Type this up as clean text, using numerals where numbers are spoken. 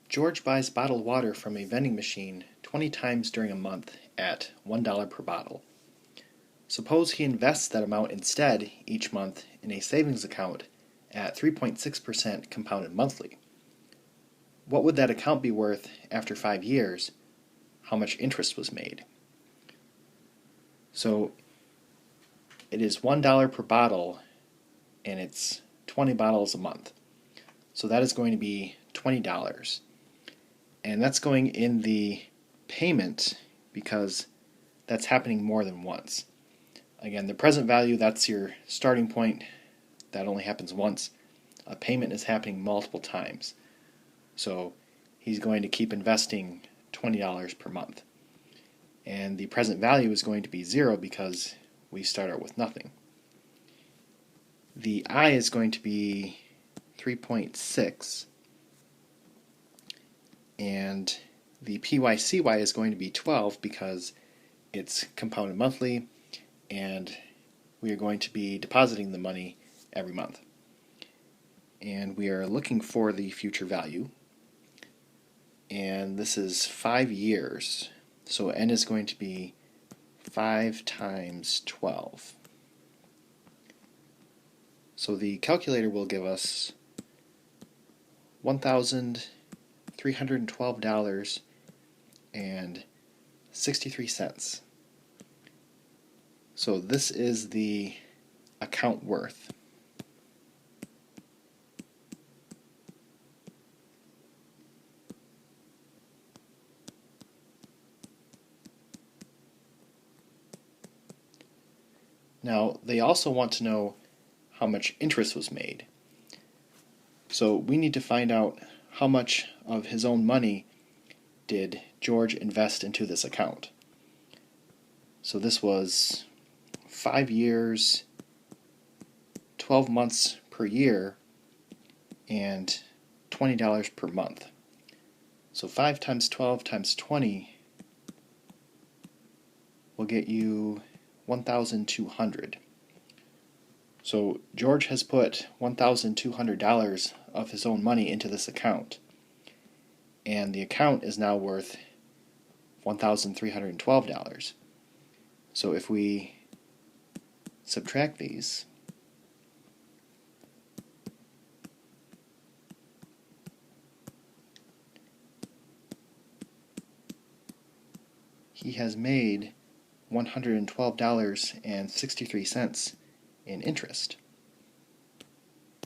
George buys bottled water from a vending machine 20 times during a month at $1 per bottle. Suppose he invests that amount instead each month in a savings account at 3.6% compounded monthly. What would that account be worth after 5 years? How much interest was made? So it is $1 per bottle and it's 20 bottles a month. So that is going to be $20. And that's going in the payment because that's happening more than once. Again, the present value, that's your starting point. That only happens once. A payment is happening multiple times. So he's going to keep investing $20 per month. And the present value is going to be 0 because we start out with nothing. The I is going to be 3.6, and the PYCY is going to be 12 because it's compounded monthly and we are going to be depositing the money every month. And we are looking for the future value, and this is 5 years, so N is going to be 5 times 12. So the calculator will give us $1,312.63. So this is the account worth. Now, they also want to know how much interest was made. So we need to find out how much of his own money did George invest into this account. So this was 5 years, 12 months per year, and $20 per month. So 5 times 12 times 20 will get you 1,200. So George has put $1,200 of his own money into this account, and the account is now worth $1,312. So if we subtract these, he has made $112.63 in interest.